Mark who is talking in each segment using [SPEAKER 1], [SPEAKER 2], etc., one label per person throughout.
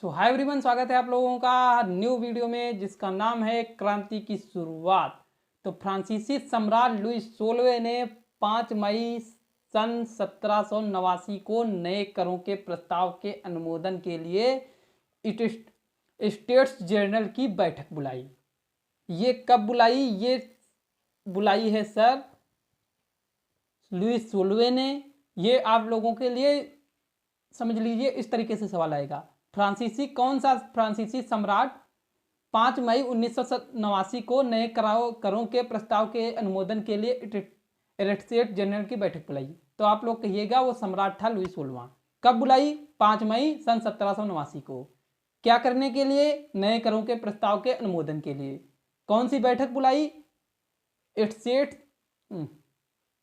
[SPEAKER 1] सो hi everyone, स्वागत है आप लोगों का न्यू वीडियो में जिसका नाम है क्रांति की शुरुआत। तो फ्रांसीसी सम्राट लुई 16वें ने 5 मई सन 1789 को नए करों के प्रस्ताव के अनुमोदन के लिए स्टेट्स जनरल की बैठक बुलाई। ये कब बुलाई? ये बुलाई है सर लुई 16वें ने। ये आप लोगों के लिए समझ लीजिए, इस तरीके से सवाल आएगा। कौन सा फ्रांसीसी सम्राट 5 मई 1989 को नए करों के प्रस्ताव के अनुमोदन के लिए स्टेट्स जनरल की बैठक बुलाई? तो आप लोग कहिएगा वो सम्राट था लुई 16वां। कब बुलाई? 5 मई सन 1789 को। क्या करने के लिए? नए करों के प्रस्ताव के अनुमोदन के लिए। कौन सी बैठक बुलाई?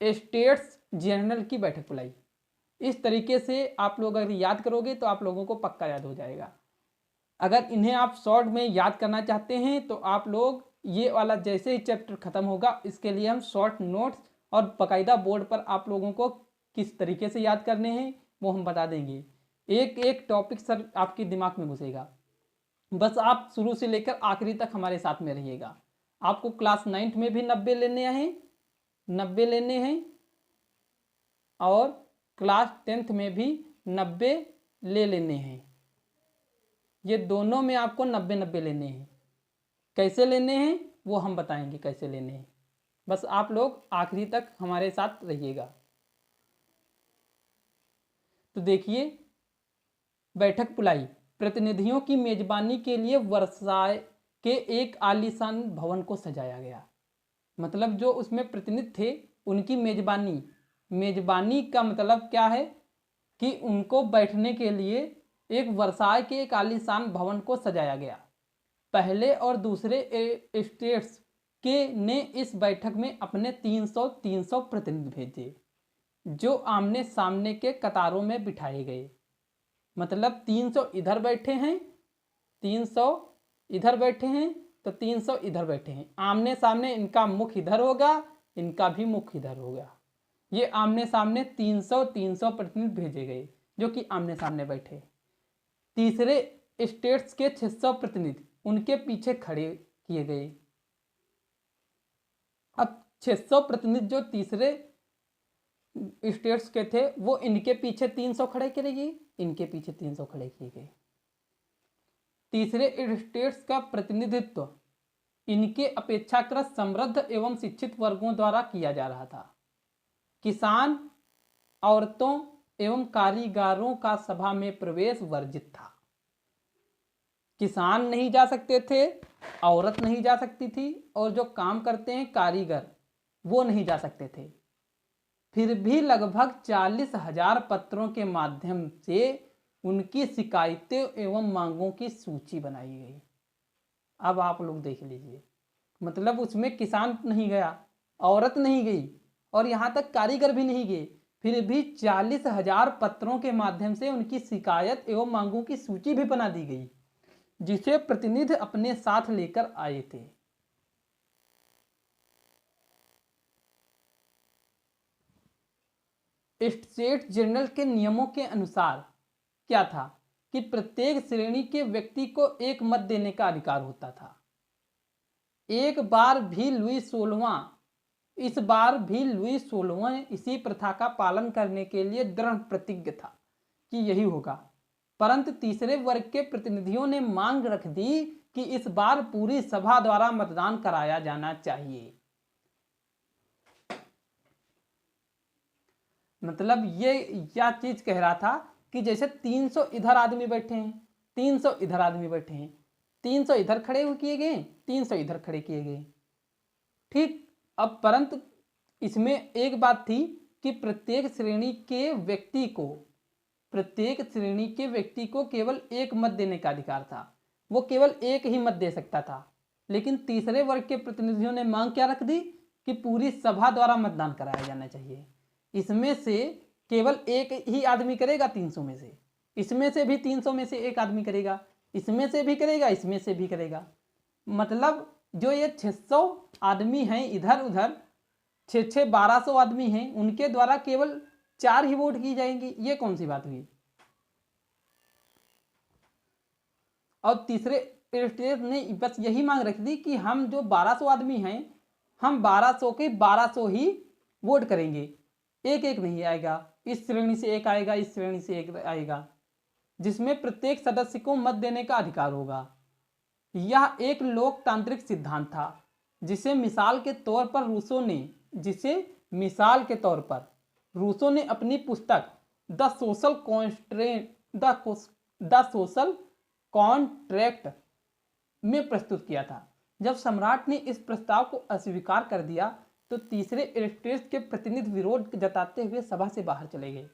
[SPEAKER 1] स्टेट्स जनरल की बैठक बुलाई। इस तरीके से आप लोग अगर याद करोगे तो आप लोगों को पक्का याद हो जाएगा। अगर इन्हें आप शॉर्ट में याद करना चाहते हैं तो आप लोग ये वाला जैसे ही चैप्टर खत्म होगा, इसके लिए हम शॉर्ट नोट्स और बाकायदा बोर्ड पर आप लोगों को किस तरीके से याद करने हैं वो हम बता देंगे। एक एक टॉपिक सर आपके दिमाग में घुसेगा। बस आप शुरू से लेकर आखिरी तक हमारे साथ में रहिएगा। आपको क्लास 9th में भी 90 लेने हैं और क्लास 10th में भी 90 ले लेने हैं। ये दोनों में आपको 90 लेने हैं। कैसे लेने हैं वो हम बताएंगे कैसे लेने हैं। बस आप लोग आखिरी तक हमारे साथ रहिएगा। तो देखिए, बैठक बुलाई। प्रतिनिधियों की मेजबानी के लिए वर्साय के एक आलीशान भवन को सजाया गया। मतलब जो उसमें प्रतिनिधि थे उनकी मेजबानी का मतलब क्या है कि उनको बैठने के लिए एक वर्साय के एक आलीशान भवन को सजाया गया। पहले और दूसरे स्टेट्स के ने इस बैठक में अपने 300 प्रतिनिधि भेजे, जो आमने सामने के कतारों में बिठाए गए। मतलब 300 इधर बैठे हैं, 300 इधर बैठे हैं, तो 300 इधर बैठे हैं आमने सामने। इनका मुख इधर होगा, इनका भी मुख इधर होगा। ये आमने सामने 300 प्रतिनिधि भेजे गए जो कि आमने सामने बैठे। तीसरे स्टेट्स के 600 प्रतिनिधि उनके पीछे खड़े किए गए। अब 600 प्रतिनिधि जो तीसरे स्टेट्स के थे वो इनके पीछे 300 खड़े किए गए, इनके पीछे 300 खड़े किए गए। तीसरे स्टेट्स का प्रतिनिधित्व इनके अपेक्षाकृत समृद्ध एवं शिक्षित वर्गों द्वारा किया जा रहा था। किसान, औरतों एवं कारीगरों का सभा में प्रवेश वर्जित था। किसान नहीं जा सकते थे, औरत नहीं जा सकती थी, और जो काम करते हैं कारीगर वो नहीं जा सकते थे। फिर भी लगभग 40,000 पत्रों के माध्यम से उनकी शिकायतें एवं मांगों की सूची बनाई गई। अब आप लोग देख लीजिए, मतलब उसमें किसान नहीं गया, औरत नहीं गई और यहाँ तक कारीगर भी नहीं गए, फिर भी 40,000 पत्रों के माध्यम से उनकी शिकायत एवं मांगों की सूची भी बना दी गई, जिसे प्रतिनिधि अपने साथ लेकर आए थे। स्टेट जनरल के नियमों के अनुसार क्या था कि प्रत्येक श्रेणी के व्यक्ति को एक मत देने का अधिकार होता था। एक बार भी लुई 16वां इस बार भी लुई 16वां इसी प्रथा का पालन करने के लिए दृढ़ प्रतिज्ञ था कि यही होगा। परंतु तीसरे वर्ग के प्रतिनिधियों ने मांग रख दी कि इस बार पूरी सभा द्वारा मतदान कराया जाना चाहिए। मतलब ये क्या चीज कह रहा था कि जैसे 300 इधर आदमी बैठे हैं, 300 इधर आदमी बैठे हैं, 300 इधर खड़े किए गए, 300 इधर खड़े किए गए, ठीक। अब परंतु इसमें एक बात थी कि प्रत्येक श्रेणी के व्यक्ति को केवल एक मत देने का अधिकार था। वो केवल एक ही मत दे सकता था। लेकिन तीसरे वर्ग के प्रतिनिधियों ने मांग क्या रख दी कि पूरी सभा द्वारा मतदान कराया जाना चाहिए। इसमें से केवल एक ही आदमी करेगा 300 में से, इसमें से भी 300 में से एक आदमी करेगा, इसमें से भी करेगा, इसमें से भी करेगा। मतलब जो ये 600 आदमी हैं इधर उधर, 1200 आदमी हैं, उनके द्वारा केवल 4 ही वोट की जाएंगी। ये कौन सी बात हुई? और तीसरे इलिस्ट्रेट ने बस यही मांग रखी थी कि हम जो 1200 आदमी हैं, हम 1200 के 1200 ही वोट करेंगे, एक एक नहीं आएगा, इस श्रेणी से एक आएगा, इस श्रेणी से एक आएगा, जिसमें प्रत्येक सदस्य को मत देने का अधिकार होगा। यह एक लोकतांत्रिक सिद्धांत था जिसे मिसाल के तौर पर रूसो ने अपनी पुस्तक द सोशल कॉन्ट्रैक्ट में प्रस्तुत किया था। जब सम्राट ने इस प्रस्ताव को अस्वीकार कर दिया तो तीसरे इलिस्ट्रेट के प्रतिनिधि विरोध जताते हुए सभा से बाहर चले गए।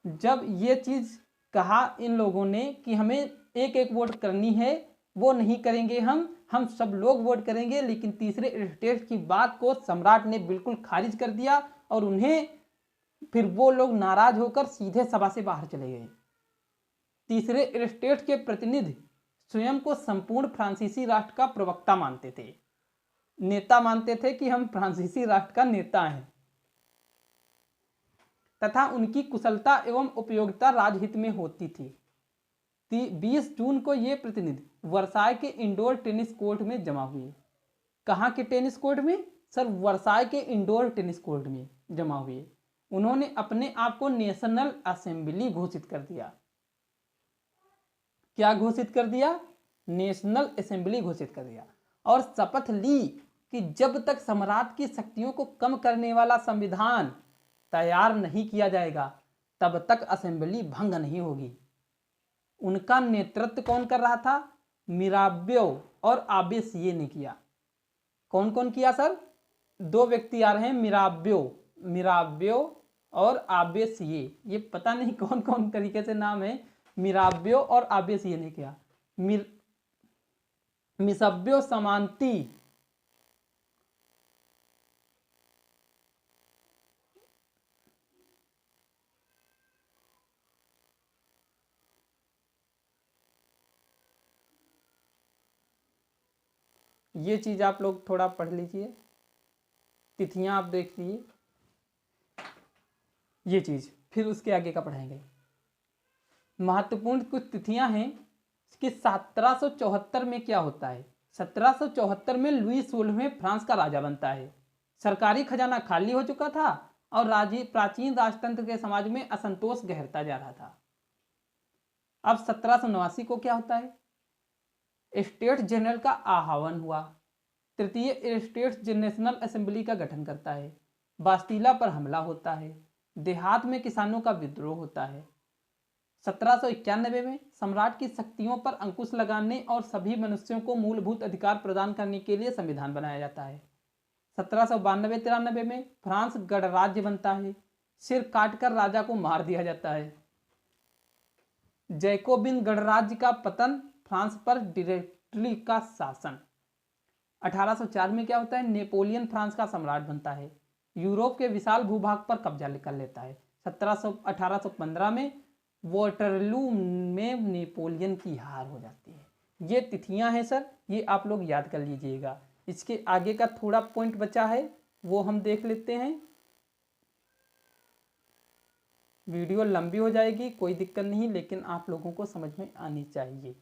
[SPEAKER 1] जब ये चीज कहा इन लोगों ने कि हमें एक एक वोट करनी है, वो नहीं करेंगे, हम सब लोग वोट करेंगे, लेकिन तीसरे इलिस्ट्रेट की बात को सम्राट ने बिल्कुल खारिज कर दिया और उन्हें फिर वो लोग नाराज होकर सीधे सभा से बाहर चले गए। तीसरे इलिस्ट्रेट के प्रतिनिधि स्वयं को संपूर्ण फ्रांसीसी राष्ट्र का प्रवक्ता मानते थे, नेता मानते थे कि हम फ्रांसीसी राष्ट्र का नेता हैं, तथा उनकी कुशलता एवं उपयोगिता राजहित में होती थी। 20 जून को ये प्रतिनिधि वर्साय के इंडोर टेनिस कोर्ट में जमा हुए। कहाँ के टेनिस कोर्ट में? सर, वर्साय के इंडोर टेनिस कोर्ट में जमा हुए। उन्होंने अपने आप को नेशनल असेंबली घोषित कर दिया। क्या घोषित कर दिया? नेशनल असेंबली घोषित कर दिया और शपथ ली कि जब तक सम्राट की शक्तियों को कम करने वाला संविधान तैयार नहीं किया जाएगा तब तक असेंबली भंग नहीं होगी। उनका नेतृत्व कौन कर रहा था? मिराब्यो और आबेसिये ने किया। कौन कौन किया सर? दो व्यक्ति आ रहे हैं, मिराब्यो और आबेसिये। ये पता नहीं कौन कौन तरीके से नाम है। मिराब्यो और आबेसिये ने किया। मिसब्यो समांती ये चीज आप लोग थोड़ा पढ़ लीजिए, तिथियां आप देख लीजिए ये चीज, फिर उसके आगे का पढ़ाएंगे। महत्वपूर्ण कुछ तिथियां हैं कि 1774 में क्या होता है। 1774 में लुई 16वें फ्रांस का राजा बनता है। सरकारी खजाना खाली हो चुका था और प्राचीन राजतंत्र के समाज में असंतोष गहरता जा रहा था। अब 1789 को क्या होता है? स्टेट जनरल का आह्वान हुआ। तृतीय स्टेट नेशनल असेंबली का गठन करता है। बास्तीला पर हमला होता है। देहात में किसानों का विद्रोह होता है। 1791 में सम्राट की शक्तियों पर अंकुश लगाने और सभी मनुष्यों को मूलभूत अधिकार प्रदान करने के लिए संविधान बनाया जाता है। 1792-93 में फ्रांस गणराज्य बनता है। सिर काटकर राजा को मार दिया जाता है। जैकोबिन गणराज्य का पतन, फ्रांस पर डायरेक्टली का शासन। 1804 में क्या होता है? नेपोलियन फ्रांस का सम्राट बनता है। यूरोप के विशाल भूभाग पर कब्जा कर लेता है। 1815 में वॉटरलू में नेपोलियन की हार हो जाती है। ये तिथियां हैं सर, ये आप लोग याद कर लीजिएगा। इसके आगे का थोड़ा पॉइंट बचा है वो हम देख लेते हैं। वीडियो लंबी हो जाएगी, कोई दिक्कत नहीं, लेकिन आप लोगों को समझ में आनी चाहिए।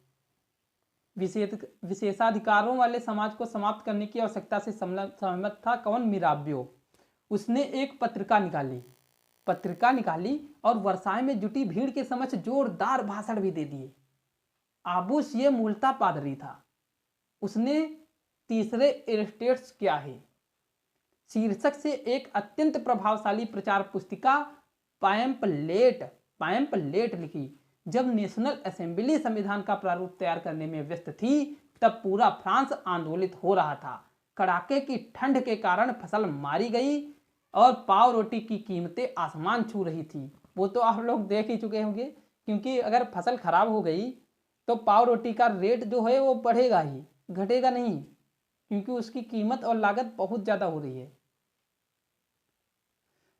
[SPEAKER 1] विशेषाधिकारों वाले समाज को समाप्त करने की आवश्यकता से सहमत था कौन? मिराब्यो। उसने एक पत्रिका निकाली और वर्साय में जुटी भीड़ के समक्ष जोरदार भाषण भी दे दिए। आबूस ये मूलतः पादरी था। उसने तीसरे इलिस्ट्रेट्स क्या है शीर्षक से एक अत्यंत प्रभावशाली प्रचार पुस्तिका पैम्पलेट लिखी। जब नेशनल असेंबली संविधान का प्रारूप तैयार करने में व्यस्त थी तब पूरा फ्रांस आंदोलित हो रहा था। कड़ाके की ठंड के कारण फसल मारी गई और पाव रोटी की कीमतें आसमान छू रही थी। वो तो आप लोग देख ही चुके होंगे, क्योंकि अगर फसल खराब हो गई तो पाव रोटी का रेट जो है वो बढ़ेगा ही, घटेगा नहीं, क्योंकि उसकी कीमत और लागत बहुत ज़्यादा हो रही है,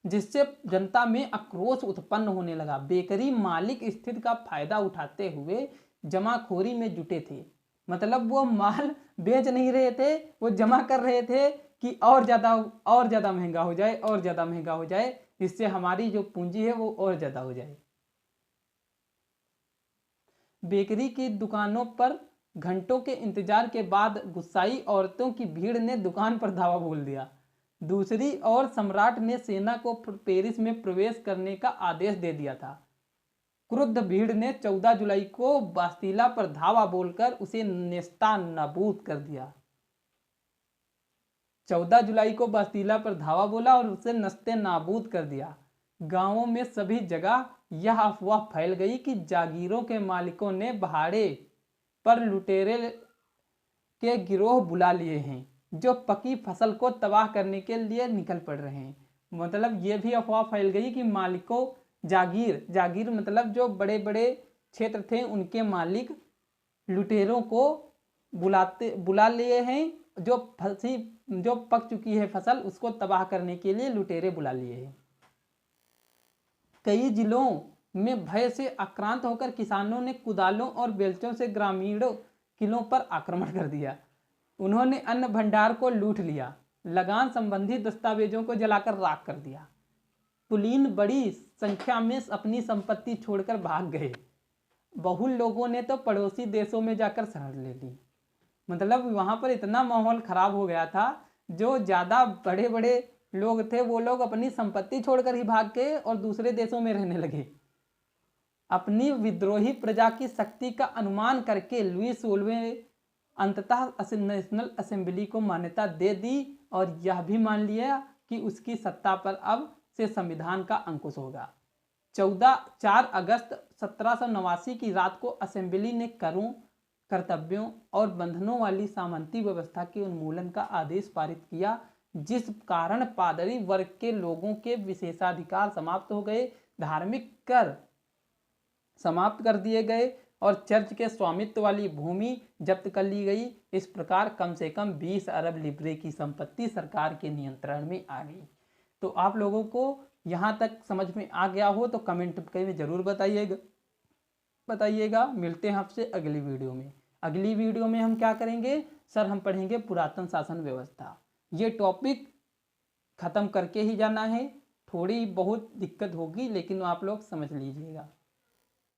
[SPEAKER 1] जिससे जनता में आक्रोश उत्पन्न होने लगा। बेकरी मालिक स्थिति का फायदा उठाते हुए जमाखोरी में जुटे थे। मतलब वो माल बेच नहीं रहे थे, वो जमा कर रहे थे कि और ज़्यादा महंगा हो जाए, और ज़्यादा महंगा हो जाए, इससे हमारी जो पूंजी है वो और ज़्यादा हो जाए। बेकरी की दुकानों पर घंटों के इंतजार के बाद गुस्साई औरतों की भीड़ ने दुकान पर धावा बोल दिया। दूसरी ओर सम्राट ने सेना को पेरिस में प्रवेश करने का आदेश दे दिया था। क्रुद्ध भीड़ ने 14 जुलाई को बास्तीला पर धावा बोलकर उसे नेस्ता नाबूद कर दिया। 14 जुलाई को बास्तीला पर धावा बोला और उसे नस्ते नाबूद कर दिया। गांवों में सभी जगह यह अफवाह फैल गई कि जागीरों के मालिकों ने भाड़े पर लुटेरे के गिरोह बुला लिए हैं जो पकी फसल को तबाह करने के लिए निकल पड़ रहे हैं। मतलब ये भी अफवाह फैल गई कि मालिकों जागीर मतलब जो बड़े बड़े क्षेत्र थे उनके मालिक लुटेरों को बुला लिए हैं, जो पक चुकी है फसल उसको तबाह करने के लिए लुटेरे बुला लिए हैं। कई जिलों में भय से आक्रांत होकर किसानों ने कुदालों और बेलचों से ग्रामीणों किलों पर आक्रमण कर दिया। उन्होंने अन्न भंडार को लूट लिया, लगान संबंधी दस्तावेजों को जलाकर राख कर दिया। कुलीन बड़ी संख्या में अपनी संपत्ति छोड़कर भाग गए। बहु लोगों ने तो पड़ोसी देशों में जाकर शरण ले ली। मतलब वहां पर इतना माहौल खराब हो गया था, जो ज़्यादा बड़े बड़े लोग थे वो लोग अपनी संपत्ति छोड़कर ही भाग गए और दूसरे देशों में रहने लगे। अपनी विद्रोही प्रजा की शक्ति का अनुमान करके लुई 16वें अंततः नेशनल असेंबली को मान्यता दे दी और यह भी मान लिया कि उसकी सत्ता पर अब से संविधान का अंकुश होगा। 4 अगस्त 1789 की रात को असेंबली ने करों, कर्तव्यों और बंधनों वाली सामंती व्यवस्था के उन्मूलन का आदेश पारित किया, जिस कारण पादरी वर्ग के लोगों के विशेषाधिकार समाप्त हो गए, धार्मिक कर समाप्त कर दिए गए और चर्च के स्वामित्व वाली भूमि जब्त कर ली गई। इस प्रकार कम से कम 20 अरब लिब्रे की संपत्ति सरकार के नियंत्रण में आ गई। तो आप लोगों को यहाँ तक समझ में आ गया हो तो कमेंट में ज़रूर बताइएगा। मिलते हैं आपसे अगली वीडियो में। अगली वीडियो में हम क्या करेंगे सर, हम पढ़ेंगे पुरातन शासन व्यवस्था। ये टॉपिक ख़त्म करके ही जाना है, थोड़ी बहुत दिक्कत होगी लेकिन आप लोग समझ लीजिएगा।